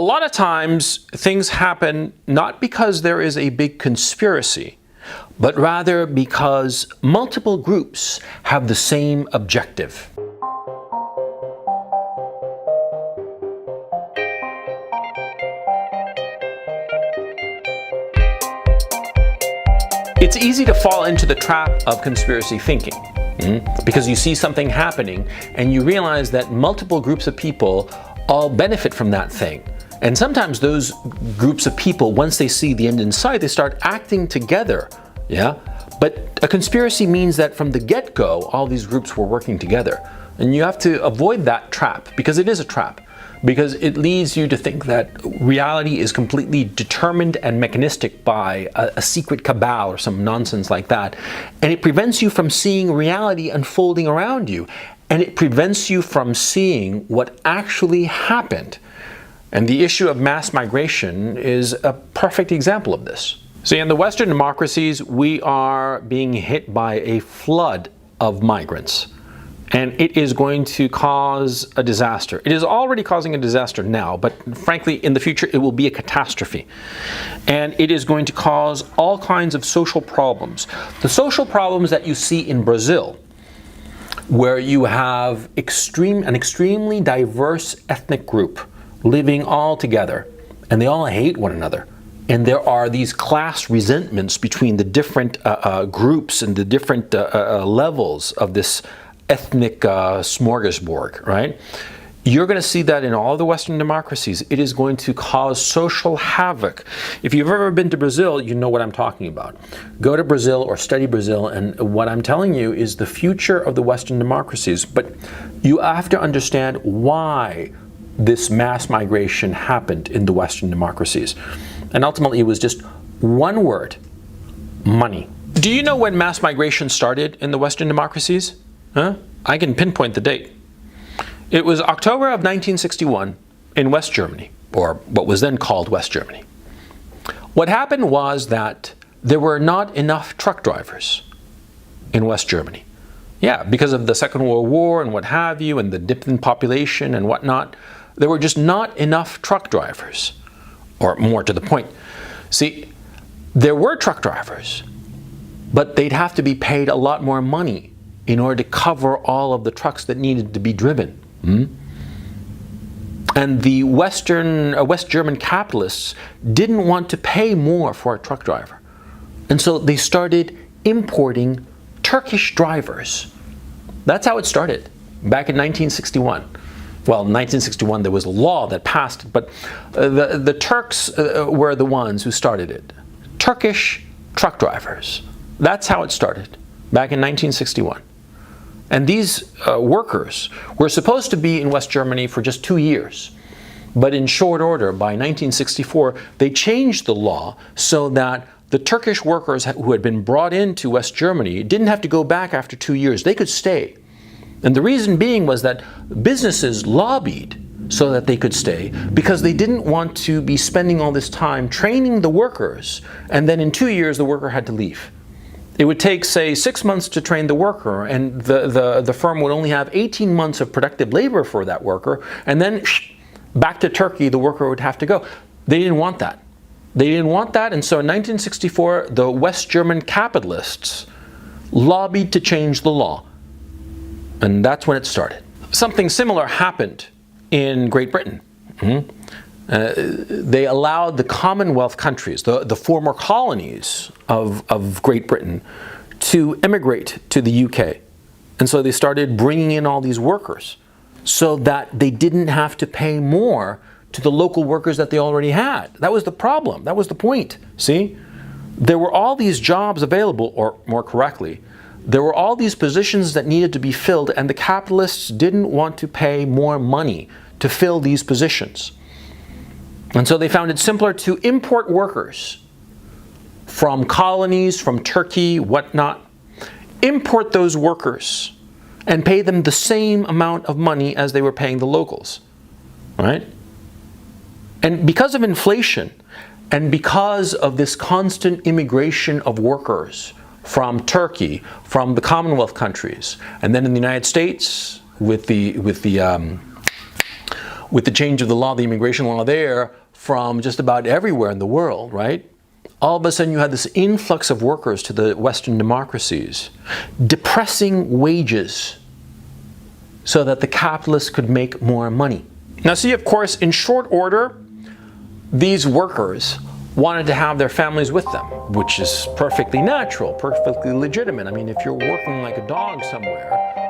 A lot of times things happen not because there is a big conspiracy, but rather because multiple groups have the same objective. It's easy to fall into the trap of conspiracy thinking, because you see something happening and you realize that multiple groups of people all benefit from that thing. And sometimes those groups of people, once they see the end in sight, they start acting together. Yeah? But a conspiracy means that from the get-go, all these groups were working together. And you have to avoid that trap, because it is a trap. Because it leads you to think that reality is completely determined and mechanistic by a secret cabal or some nonsense like that. And it prevents you from seeing reality unfolding around you. And it prevents you from seeing what actually happened. And the issue of mass migration is a perfect example of this. See, in the Western democracies, we are being hit by a flood of migrants. And it is going to cause a disaster. It is already causing a disaster now, but frankly, in the future, it will be a catastrophe. And it is going to cause all kinds of social problems. The social problems that you see in Brazil, where you have an extremely diverse ethnic group living all together, and they all hate one another. And there are these class resentments between the different groups and the different levels of this ethnic smorgasbord, right? You're going to see that in all the Western democracies. It is going to cause social havoc. If you've ever been to Brazil, you know what I'm talking about. Go to Brazil or study Brazil, and what I'm telling you is the future of the Western democracies. But you have to understand why this mass migration happened in the Western democracies. And ultimately, it was just one word: money. Do you know when mass migration started in the Western democracies? Huh? I can pinpoint the date. It was October of 1961 in West Germany, or what was then called West Germany. What happened was that there were not enough truck drivers in West Germany. Yeah, because of the Second World War and what have you, and the dip in population and whatnot, there were just not enough truck drivers. Or more to the point, see, there were truck drivers, but they'd have to be paid a lot more money in order to cover all of the trucks that needed to be driven. And the West German capitalists didn't want to pay more for a truck driver. And so they started importing Turkish drivers. That's how it started, back in 1961. Well, in 1961 there was a law that passed, but the Turks were the ones who started it. Turkish truck drivers. That's how it started, back in 1961. And these workers were supposed to be in West Germany for just 2 years. But in short order, by 1964, they changed the law so that the Turkish workers who had been brought into West Germany didn't have to go back after 2 years. They could stay. And the reason being was that businesses lobbied so that they could stay, because they didn't want to be spending all this time training the workers, and then in 2 years the worker had to leave. It would take, say, 6 months to train the worker, and the firm would only have 18 months of productive labor for that worker, and then back to Turkey the worker would have to go. They didn't want that. They didn't want that, and so in 1964 the West German capitalists lobbied to change the law. And that's when it started. Something similar happened in Great Britain. They allowed the Commonwealth countries, the former colonies of Great Britain, to immigrate to the UK. And so they started bringing in all these workers so that they didn't have to pay more to the local workers that they already had. That was the problem. That was the point. See? There were all these jobs available, or more correctly, there were all these positions that needed to be filled, and the capitalists didn't want to pay more money to fill these positions. And so they found it simpler to import workers from colonies, from Turkey, whatnot. Import those workers and pay them the same amount of money as they were paying the locals. Right? And because of inflation, and because of this constant immigration of workers from Turkey, from the Commonwealth countries, and then in the United States with the with the change of the law, the immigration law there, from just about everywhere in the world, right? All of a sudden you had this influx of workers to the Western democracies, depressing wages so that the capitalists could make more money. Now see, of course, in short order, these workers wanted to have their families with them, which is perfectly natural, perfectly legitimate. I mean, if you're working like a dog somewhere,